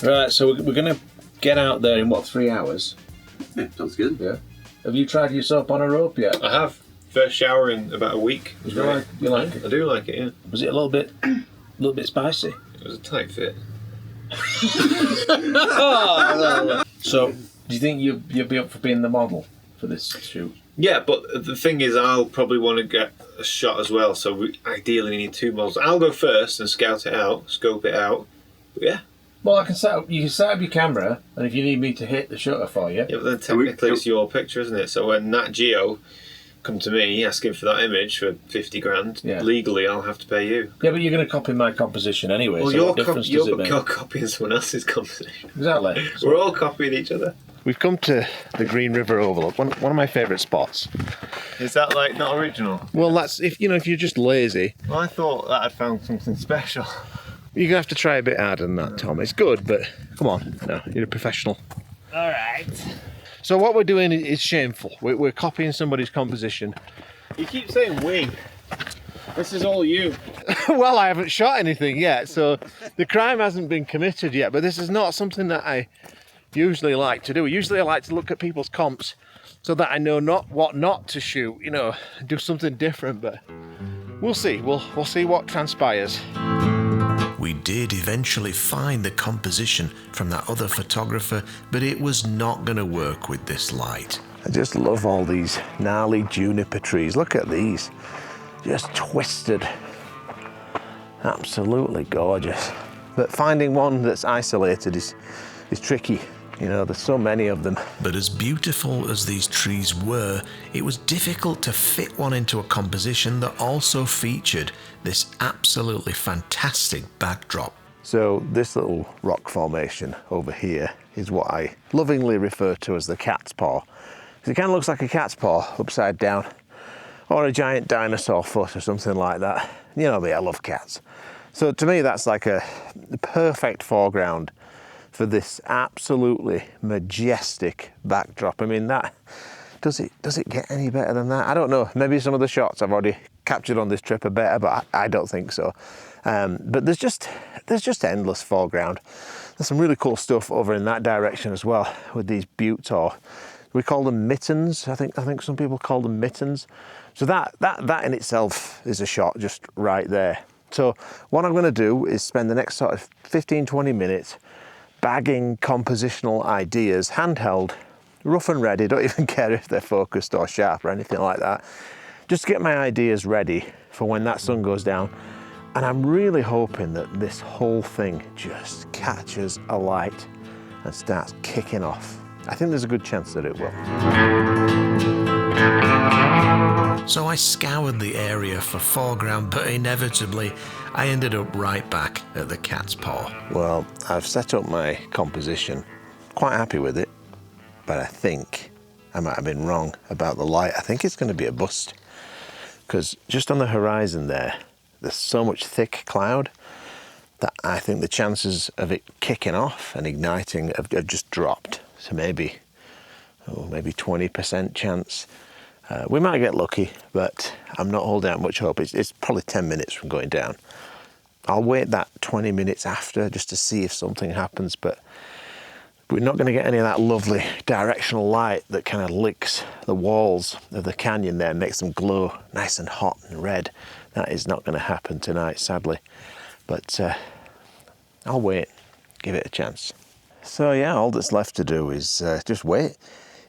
Right, so we're going to get out there in, what, 3 hours? Yeah, sounds good. Yeah. Have you tried yourself on a rope yet? I have. First shower in about a week. You like it? I do like it, yeah. Was it a little bit spicy? It was a tight fit. So, do you think you'll be up for being the model for this shoot? Yeah, but the thing is, I'll probably want to get a shot as well, so we ideally need 2 models. I'll go first and scout it out, scope it out. But yeah. Well, you can set up your camera, and if you need me to hit the shutter for you. Yeah, but then technically it's your picture, isn't it? So when Nat Geo come to me asking for that image for 50 grand, legally I'll have to pay you. Yeah, but you're going to copy my composition anyway. Well, so you're copying someone else's composition. Exactly. We're all copying each other. We've come to the Green River Overlook, one of my favourite spots. Is that like not original? Well, that's if you're just lazy. Well, I thought that I'd found something special. You're gonna have to try a bit harder than that, Tom. It's good, but come on, no, you're a professional. All right. So what we're doing is shameful. We're copying somebody's composition. You keep saying we. This is all you. Well, I haven't shot anything yet, so the crime hasn't been committed yet. But this is not something that I usually like to do. Usually I like to look at people's comps so that I know what not to shoot, do something different, but we'll see. We'll see what transpires. We did eventually find the composition from that other photographer, but it was not going to work with this light. I just love all these gnarly juniper trees. Look at these, just twisted. Absolutely gorgeous. But finding one that's isolated is tricky. There's so many of them. But as beautiful as these trees were, it was difficult to fit one into a composition that also featured this absolutely fantastic backdrop. So this little rock formation over here is what I lovingly refer to as the cat's paw. It kind of looks like a cat's paw upside down, or a giant dinosaur foot or something like that. You know me, I love cats. So to me, that's like the perfect foreground for this absolutely majestic backdrop. I mean, that does it get any better than that? I don't know. Maybe some of the shots I've already captured on this trip are better, but I don't think so. But there's just endless foreground. There's some really cool stuff over in that direction as well with these buttes, or we call them mittens. I think some people call them mittens. So that in itself is a shot just right there. So what I'm going to do is spend the next sort of 15-20 minutes bagging compositional ideas, handheld, rough and ready, don't even care if they're focused or sharp or anything like that. Just to get my ideas ready for when that sun goes down. And I'm really hoping that this whole thing just catches a light and starts kicking off. I think there's a good chance that it will. So I scoured the area for foreground, but inevitably I ended up right back at the cat's paw. Well, I've set up my composition, quite happy with it, but I think I might have been wrong about the light. I think it's going to be a bust, because just on the horizon there's so much thick cloud that I think the chances of it kicking off and igniting have just dropped. So maybe 20% chance. We might get lucky, but I'm not holding out much hope. It's probably 10 minutes from going down. I'll wait that 20 minutes after just to see if something happens, but we're not going to get any of that lovely directional light that kind of licks the walls of the canyon there and makes them glow nice and hot and red. That is not going to happen tonight, sadly. But I'll wait, give it a chance. So yeah, all that's left to do is just wait.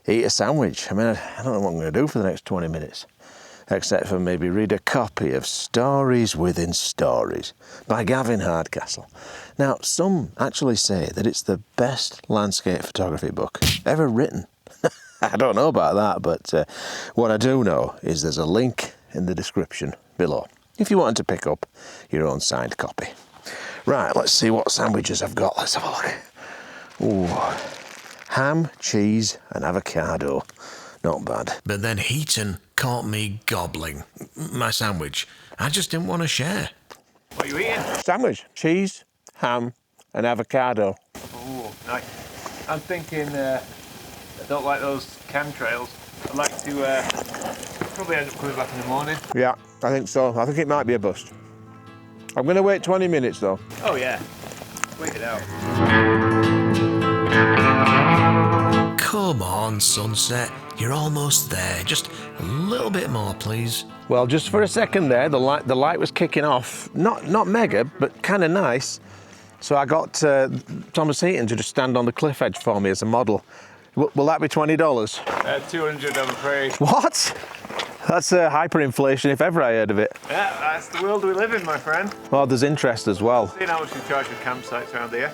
Eat a sandwich. I mean, I don't know what I'm going to do for the next 20 minutes, except for maybe read a copy of Stories Within Stories by Gavin Hardcastle. Now, some actually say that it's the best landscape photography book ever written. I don't know about that, but what I do know is there's a link in the description below if you wanted to pick up your own signed copy. Right, let's see what sandwiches I've got. Let's have a look. Ooh. Ham, cheese and avocado. Not bad. But then Heaton caught me gobbling my sandwich. I just didn't want to share. What are you eating? Sandwich, cheese, ham and avocado. Oh, nice. I'm thinking I don't like those chemtrails. I'd like to probably end up coming back in the morning. Yeah, I think so. I think it might be a bust. I'm going to wait 20 minutes though. Oh yeah, wait it out. Come on, sunset. You're almost there. Just a little bit more, please. Well, just for a second there, the light was kicking off. Not mega, but kind of nice. So I got Thomas Heaton to just stand on the cliff edge for me as a model. Will that be $20? 200, I'm afraid. What? That's hyperinflation if ever I heard of it. Yeah, that's the world we live in, my friend. Well, there's interest as well. Seeing how much we charge for campsites around here.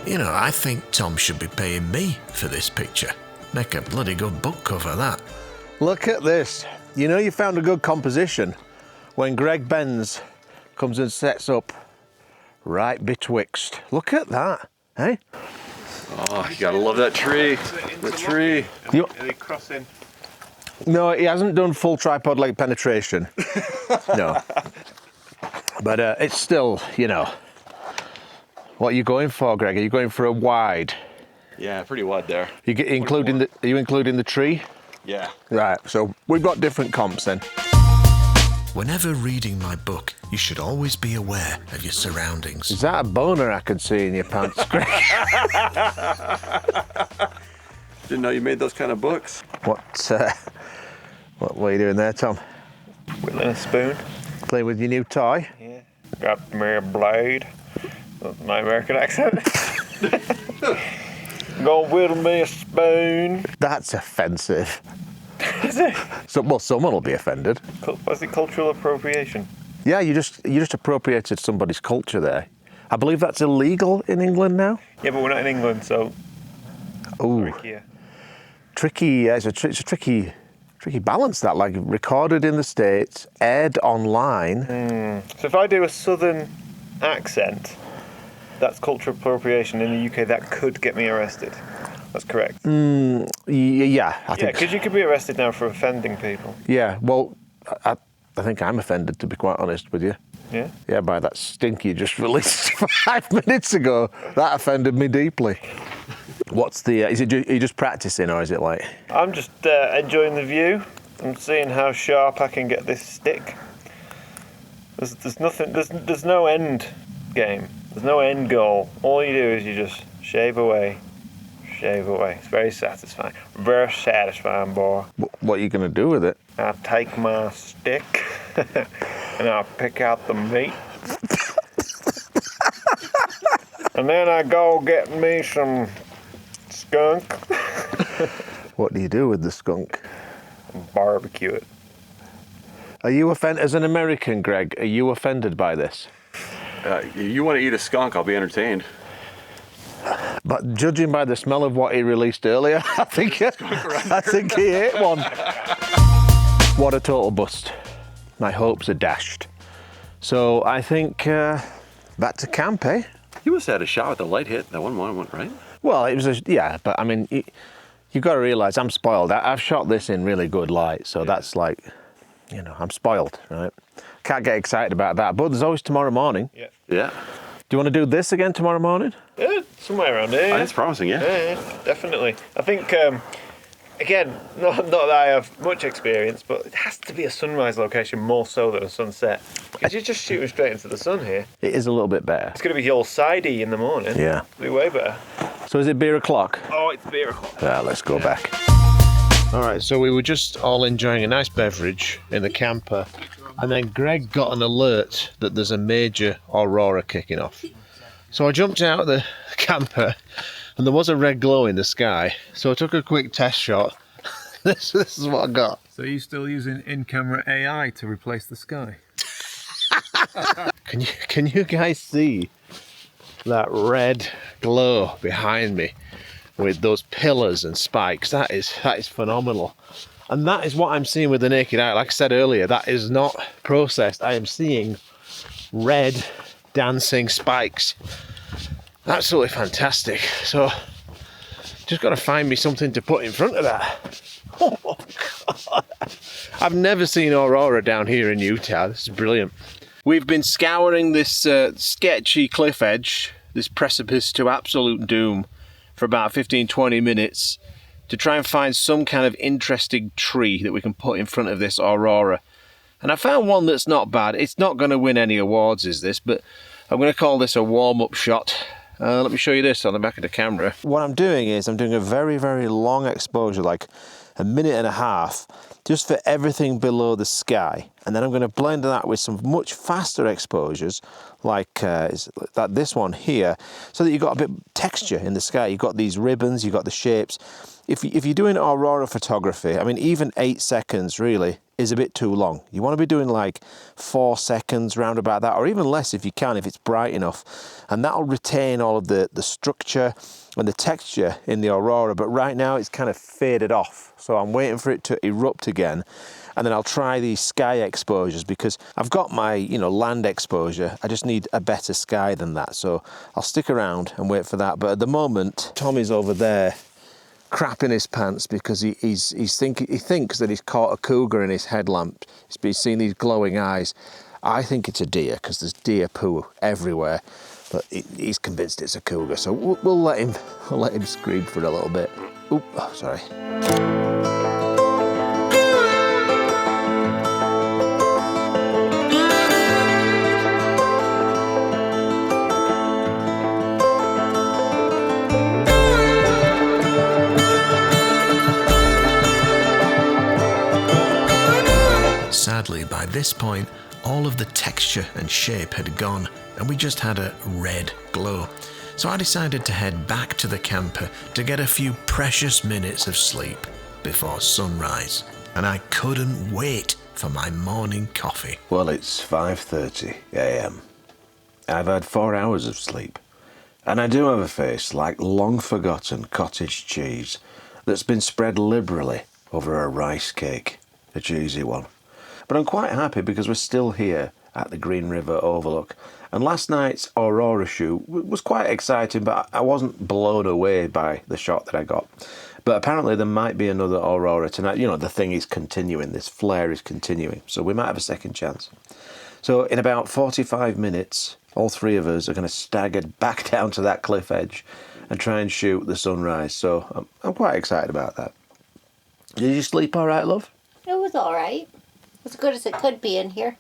You know, I think Tom should be paying me for this picture. Make a bloody good book cover, that. Look at this. You know you found a good composition when Greg Benz comes and sets up right betwixt. Look at that, eh? Oh, you gotta love that tree. The tree. Are they crossing? No, he hasn't done full tripod leg penetration. No. But it's still, you know. What are you going for, Greg? Are you going for a wide? Yeah, pretty wide there. Are you including the tree? Yeah. Right, so we've got different comps then. Whenever reading my book, you should always be aware of your surroundings. Is that a boner I could see in your pants, Greg? Didn't know you made those kind of books. What are you doing there, Tom? Whittling a spoon. Playing with your new toy? Yeah. Got me a blade. That's my American accent. Gonna whittle me a spoon. That's offensive. Is it? Well, someone will be offended. What's it, cultural appropriation? Yeah, you just appropriated somebody's culture there. I believe that's illegal in England now. Yeah, but we're not in England, so Ooh, trickier. tricky. Yeah, it's a tricky balance. That, like, recorded in the States, aired online. So if I do a southern accent, that's cultural appropriation in the UK. That could get me arrested. That's correct. Yeah, I Yeah, think. because you could be arrested now for offending people. Yeah, well, I think I'm offended, to be quite honest with you. Yeah. Yeah, by that stink you just released 5 minutes ago. That offended me deeply. What's the? Are you just practicing, or is it like? I'm just enjoying the view. I'm seeing how sharp I can get this stick. There's nothing. There's no end game. There's no end goal. All you do is you just shave away. Shave away. It's very satisfying. Very satisfying, boy. What are you going to do with it? I take my stick and I pick out the meat. And then I go get me some skunk. What do you do with the skunk? And barbecue it. Are you offended, as an American, Greg, are you offended by this? You want to eat a skunk, I'll be entertained. But judging by the smell of what he released earlier, I think he ate one. What a total bust. My hopes are dashed. So I think back to camp, eh? You must have had a shot with the light hit. That one went right. Well, it was yeah, but I mean, you've got to realise I'm spoiled. I've shot this in really good light, so that's like, you know, I'm spoiled, right? Can't get excited about that, but there's always tomorrow morning. Yeah. Yeah. Do you want to do this again tomorrow morning? Yeah, somewhere around here. Yeah. That's promising, yeah. Yeah, definitely. I think, again, not that I have much experience, but it has to be a sunrise location more so than a sunset. Because you're just shooting straight into the sun here. It is a little bit better. It's going to be all sidey in the morning. Yeah. It'll be way better. So is it beer o'clock? Oh, it's beer o'clock. Yeah, let's go back. All right, so we were just all enjoying a nice beverage in the camper, and then Greg got an alert that there's a major Aurora kicking off. So I jumped out of the camper, and there was a red glow in the sky. So I took a quick test shot. This is what I got. So you're still using in-camera AI to replace the sky? Can you guys see that red glow behind me with those pillars and spikes? That is phenomenal. And that is what I'm seeing with the naked eye. Like I said earlier, that is not processed. I am seeing red dancing spikes. Absolutely fantastic. So just got to find me something to put in front of that. Oh, God. I've never seen Aurora down here in Utah. This is brilliant. We've been scouring this sketchy cliff edge. this precipice to absolute doom for about 15-20 minutes to try and find some kind of interesting tree that we can put in front of this Aurora. And I found one that's not bad. It's not going to win any awards, is this, but I'm going to call this a warm-up shot. Let me show you this on the back of the camera. What I'm doing is I'm doing a very, very long exposure, like a minute and a half, just for everything below the sky. And then I'm going to blend that with some much faster exposures, like this one here, so that you've got a bit of texture in the sky. You've got these ribbons, you've got the shapes. If you're doing Aurora photography, I mean, even 8 seconds really is a bit too long. You want to be doing like 4 seconds, round about that, or even less if you can, if it's bright enough. And that'll retain all of the structure and the texture in the Aurora. But right now it's kind of faded off. So I'm waiting for it to erupt again. And then I'll try these sky exposures, because I've got my, land exposure. I just need a better sky than that. So I'll stick around and wait for that. But at the moment, Tommy's over there crapping his pants because he thinks that he's caught a cougar in his headlamp. He's been seeing these glowing eyes. I think it's a deer because there's deer poo everywhere, but he's convinced it's a cougar. So we'll let him scream for a little bit. Oop, oh, sorry. Sadly, by this point, all of the texture and shape had gone, and we just had a red glow. So I decided to head back to the camper to get a few precious minutes of sleep before sunrise. And I couldn't wait for my morning coffee. Well, it's 5:30 a.m. I've had 4 hours of sleep. And I do have a face like long-forgotten cottage cheese that's been spread liberally over a rice cake, a cheesy one. But I'm quite happy because we're still here at the Green River Overlook. And last night's Aurora shoot was quite exciting, but I wasn't blown away by the shot that I got. But apparently there might be another Aurora tonight. The thing is continuing, this flare is continuing. So we might have a second chance. So in about 45 minutes, all three of us are going to stagger back down to that cliff edge and try and shoot the sunrise. So I'm quite excited about that. Did you sleep all right, love? It was all right. As good as it could be in here.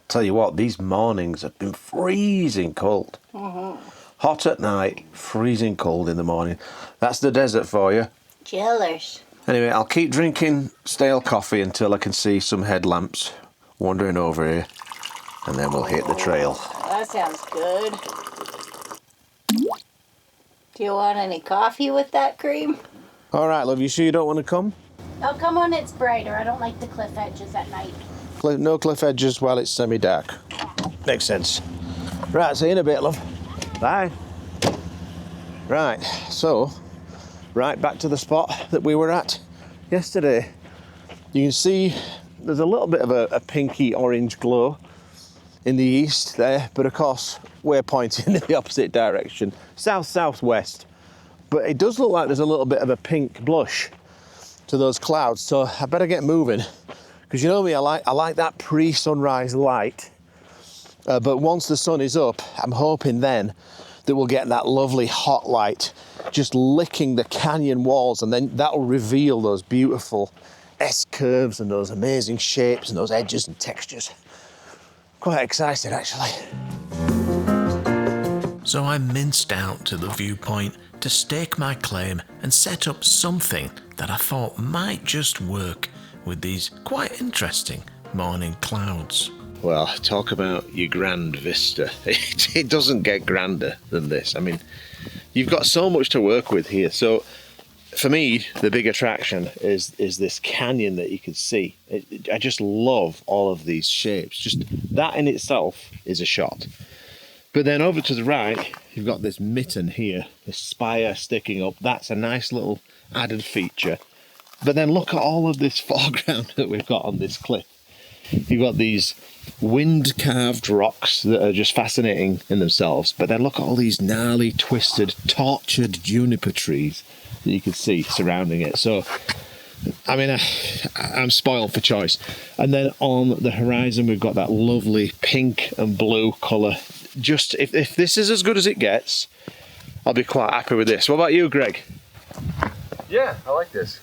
Tell you what, these mornings have been freezing cold. Hot at night, freezing cold in the morning. That's the desert for you. Jealous. Anyway, I'll keep drinking stale coffee until I can see some headlamps wandering over here, and then we'll hit the trail. That sounds good. Do you want any coffee with that cream? All right, love, you sure you don't want to come? Oh, come on, it's brighter. I don't like the cliff edges at night. No cliff edges while it's semi-dark. Makes sense. Right, see you in a bit, love. Bye. Right, so, right back to the spot that we were at yesterday. You can see there's a little bit of a pinky orange glow in the east there, but of course we're pointing in the opposite direction, south-southwest. But it does look like there's a little bit of a pink blush to those clouds, so I better get moving, because you know me, I like that pre-sunrise light, but once the sun is up, I'm hoping then that we'll get that lovely hot light just licking the canyon walls, and then that'll reveal those beautiful S-curves and those amazing shapes and those edges and textures. Quite excited, actually. So I minced out to the viewpoint to stake my claim and set up something that I thought might just work with these quite interesting morning clouds. Well, talk about your grand vista. It doesn't get grander than this. I mean, you've got so much to work with here. So for me, the big attraction is this canyon that you can see. I just love all of these shapes. Just that in itself is a shot. But then over to the right, you've got this mitten here, this spire sticking up. That's a nice little added feature. But then look at all of this foreground that we've got on this cliff. You've got these wind-carved rocks that are just fascinating in themselves. But then look at all these gnarly, twisted, tortured juniper trees that you can see surrounding it. So, I mean, I'm spoiled for choice. And then on the horizon, we've got that lovely pink and blue colour just if this is as good as it gets, I'll be quite happy with this. What about you, Greg? Yeah, I like this.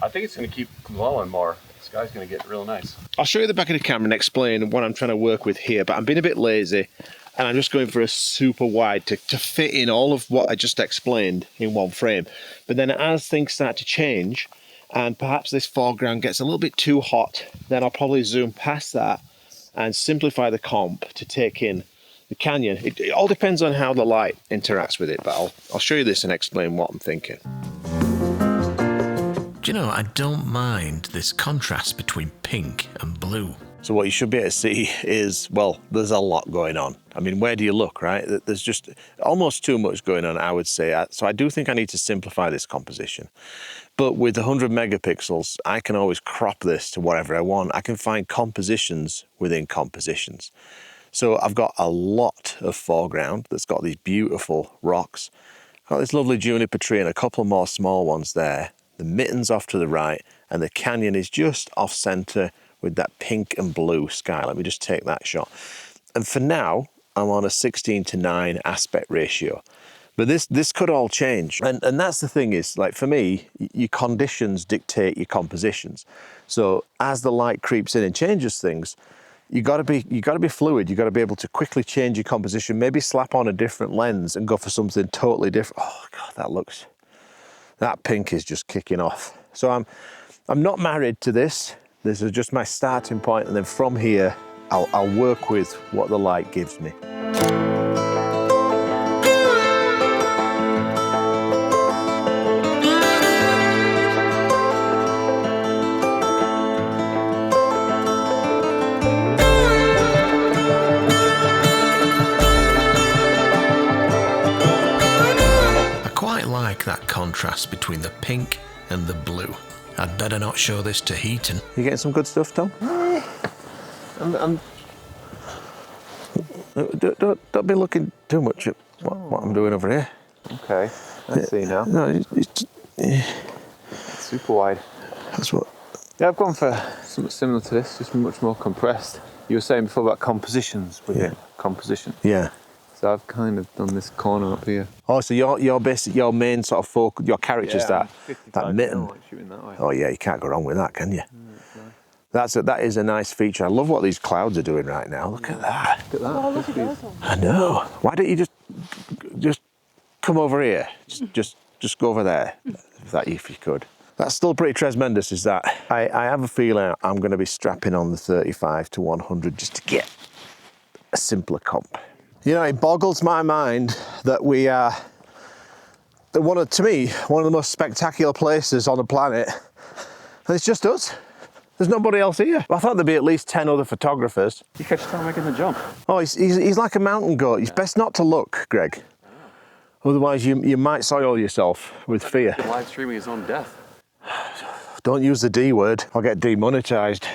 I think it's going to keep glowing more. The sky's going to get real nice. I'll show you the back of the camera and explain what I'm trying to work with here, but I'm being a bit lazy and I'm just going for a super wide to fit in all of what I just explained in one frame. But then as things start to change and perhaps this foreground gets a little bit too hot, then I'll probably zoom past that and simplify the comp to take in the canyon. It all depends on how the light interacts with it, but I'll show you this and explain what I'm thinking. Do you know, I don't mind this contrast between pink and blue. So what you should be able to see is, well, there's a lot going on. I mean, where do you look, right? There's just almost too much going on, I would say. So I do think I need to simplify this composition. But with 100 megapixels, I can always crop this to whatever I want. I can find compositions within compositions. So I've got a lot of foreground that's got these beautiful rocks. I've got this lovely juniper tree and a couple more small ones there. The mittens off to the right, and the canyon is just off center with that pink and blue sky. Let me just take that shot. And for now, I'm on a 16:9 aspect ratio. But this could all change. And that's the thing is, like for me, your conditions dictate your compositions. So as the light creeps in and changes things, you gotta be fluid. You gotta be able to quickly change your composition, maybe slap on a different lens and go for something totally different. Oh God, that pink is just kicking off. So I'm not married to this. This is just my starting point, and then from here, I'll work with what the light gives me. That contrast between the pink and the blue. I'd better not show this to Heaton. You getting some good stuff, Tom? Don't be looking too much at what I'm doing over here. Okay, I see now. No, Super wide. That's what. Yeah, I've gone for something similar to this, just much more compressed. You were saying before about compositions within composition. Yeah. So I've kind of done this corner up here. Oh, so your main sort of focus, your character's that mitten. That way. Oh yeah, you can't go wrong with that, can you? Nice. That is a nice feature. I love what these clouds are doing right now. Look at that. Look at that. Oh, look at those ones. I know. Why don't you just come over here? Just go over there, if you could. That's still pretty tremendous, is that? I have a feeling I'm going to be strapping on the 35 to 100 just to get a simpler comp. You know, it boggles my mind that we are, one of the most spectacular places on the planet, and it's just us. There's nobody else here. I thought there'd be at least 10 other photographers. You catch Tom making the jump. Oh, he's like a mountain goat. It's best not to look, Greg. Otherwise, you might soil yourself with fear. He's live streaming his own death. Don't use the D word. I'll get demonetized.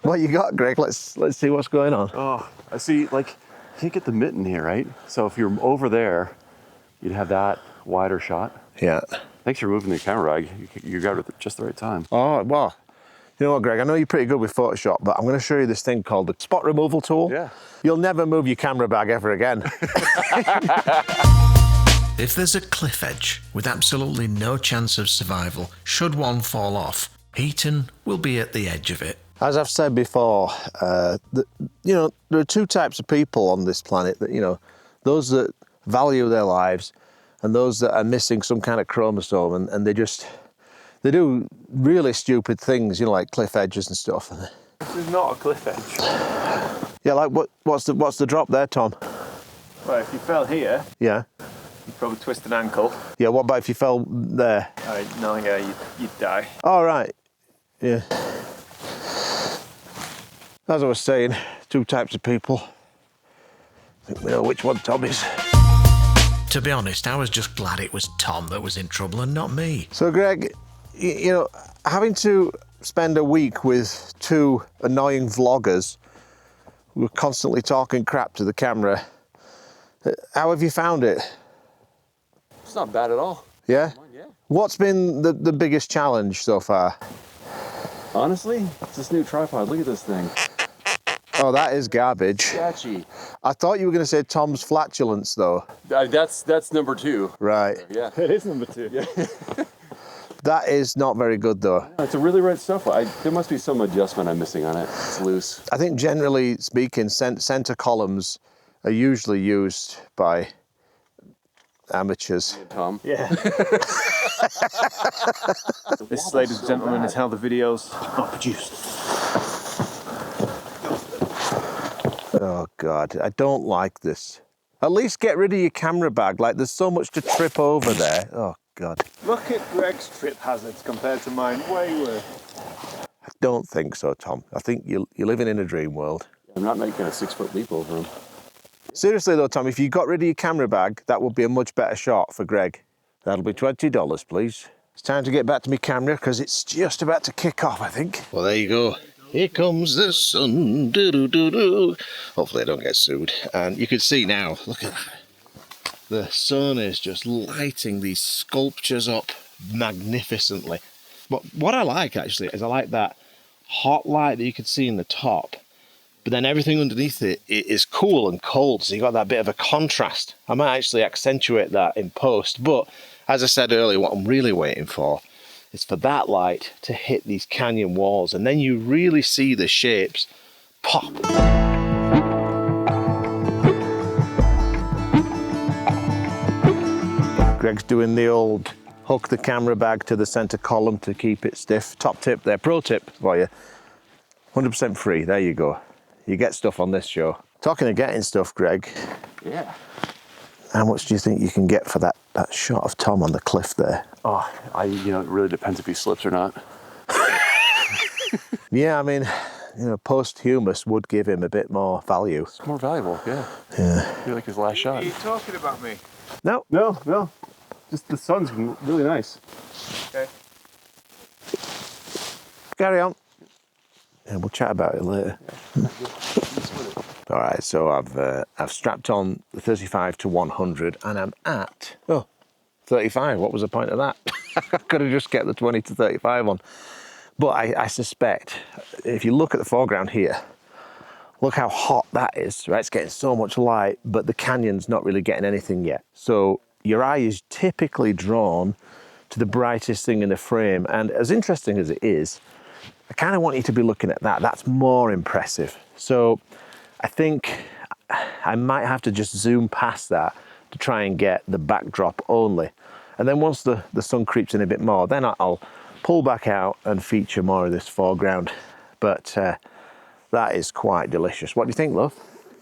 What you got, Greg? Let's see what's going on. Oh, I see. Like, you can't get the mitten here, right? So if you're over there, you'd have that wider shot. Yeah. Thanks for moving the camera. You got it at just the right time. Oh, well, you know what, Greg? I know you're pretty good with Photoshop, but I'm going to show you this thing called the spot removal tool. Yeah. You'll never move your camera bag ever again. If there's a cliff edge with absolutely no chance of survival, should one fall off, Heaton will be at the edge of it. As I've said before, there are two types of people on this planet. That those that value their lives, and those that are missing some kind of chromosome, and they do really stupid things, like cliff edges and stuff. This is not a cliff edge. Yeah, like what's the drop there, Tom? Well, if you fell here, Yeah. you'd probably twist an ankle. Yeah. What about if you fell there? You'd die. All right. Yeah. As I was saying, two types of people. I think we know which one Tom is. To be honest, I was just glad it was Tom that was in trouble and not me. So, Greg, having to spend a week with two annoying vloggers who are constantly talking crap to the camera, how have you found it? It's not bad at all. Yeah? Yeah. What's been the biggest challenge so far? Honestly, it's this new tripod. Look at this thing. Oh, that is garbage. Sketchy. I thought you were going to say Tom's flatulence, though. That's number 2. Right. Yeah. It is number 2. Yeah. That is not very good, though. It's a really red stuff. There must be some adjustment I'm missing on it. It's loose. I think generally speaking, center columns are usually used by amateurs. Tom. Yeah. This, ladies and gentlemen, is how the videos are produced. Oh, God, I don't like this. At least get rid of your camera bag. Like, there's so much to trip over there. Oh, God. Look at Greg's trip hazards compared to mine. Way worse. I don't think so, Tom. I think you're living in a dream world. I'm not making a 6-foot leap over him. Seriously, though, Tom, if you got rid of your camera bag, that would be a much better shot for Greg. That'll be $20, please. It's time to get back to my camera because it's just about to kick off, I think. Well, there you go. Here comes the sun. Doo-doo-doo-doo. Hopefully I don't get sued. And you can see now, look at that. The sun is just lighting these sculptures up magnificently. But what I like, actually, is I like that hot light that you can see in the top. But then everything underneath it is cool and cold, so you got that bit of a contrast. I might actually accentuate that in post, but as I said earlier, what I'm really waiting for is for that light to hit these canyon walls, and then you really see the shapes pop. Greg's doing the old hook the camera bag to the center column to keep it stiff. Top tip there, pro tip for you. 100% free, there you go. You get stuff on this show. Talking of getting stuff, Greg. Yeah. How much do you think you can get for that shot of Tom on the cliff there? Oh, it really depends if he slips or not. Yeah, I mean, posthumous would give him a bit more value. It's more valuable, yeah. Yeah. I feel like his last shot. Are you talking about me? No. No. Just the sun's really nice. Okay. Carry on. Yeah, we'll chat about it later. All right, so I've strapped on the 35 to 100 and I'm at 35. What was the point of that? I could have just kept the 20 to 35 on. But I suspect if you look at the foreground here, look how hot that is, right? It's getting so much light, but the canyon's not really getting anything yet. So your eye is typically drawn to the brightest thing in the frame. And as interesting as it is, I kind of want you to be looking at that. That's more impressive. So I think I might have to just zoom past that to try and get the backdrop only. And then once the sun creeps in a bit more, then I'll pull back out and feature more of this foreground. But that is quite delicious. What do you think, love?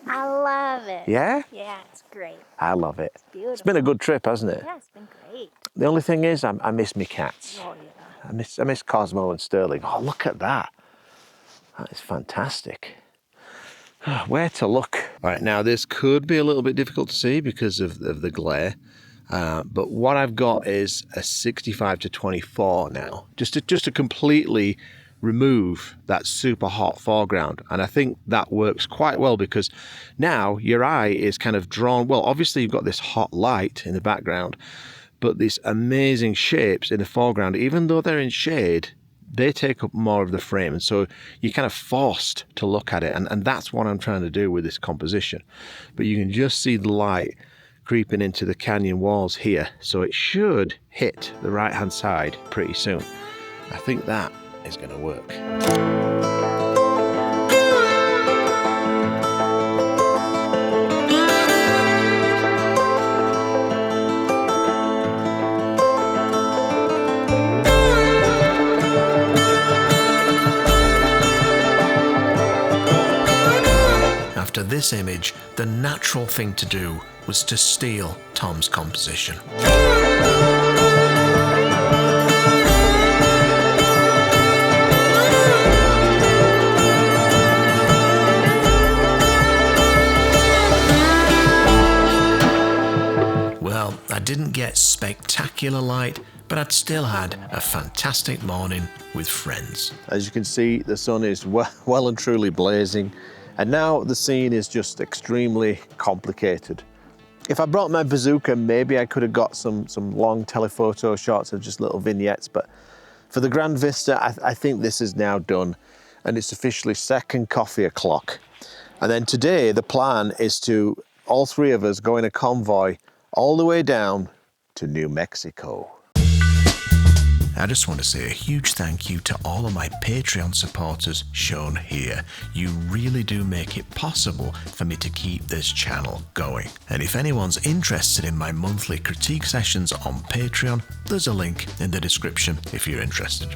I love it. Yeah? Yeah, it's great. I love it. It's beautiful. It's been a good trip, hasn't it? Yeah, it's been great. The only thing is I miss me cats. Oh, yeah. I miss Cosmo and Sterling. Oh, look at that. That is fantastic. Where to look? All right, now this could be a little bit difficult to see because of the glare. But what I've got is a 65 to 24 now, just to completely remove that super hot foreground. And I think that works quite well because now your eye is kind of drawn. Well, obviously you've got this hot light in the background, but these amazing shapes in the foreground, even though they're in shade, they take up more of the frame. And so you're kind of forced to look at it. And that's what I'm trying to do with this composition. But you can just see the light creeping into the canyon walls here. So it should hit the right-hand side pretty soon. I think that is going to work. After this image, the natural thing to do was to steal Tom's composition. Well, I didn't get spectacular light, but I'd still had a fantastic morning with friends. As you can see, the sun is well and truly blazing. And now the scene is just extremely complicated. If I brought my bazooka, maybe I could have got some long telephoto shots of just little vignettes, but for the grand vista, I think this is now done, and it's officially second coffee o'clock. And then today the plan is to, all three of us, go in a convoy all the way down to New Mexico. I just want to say a huge thank you to all of my Patreon supporters shown here. You really do make it possible for me to keep this channel going. And if anyone's interested in my monthly critique sessions on Patreon, there's a link in the description if you're interested.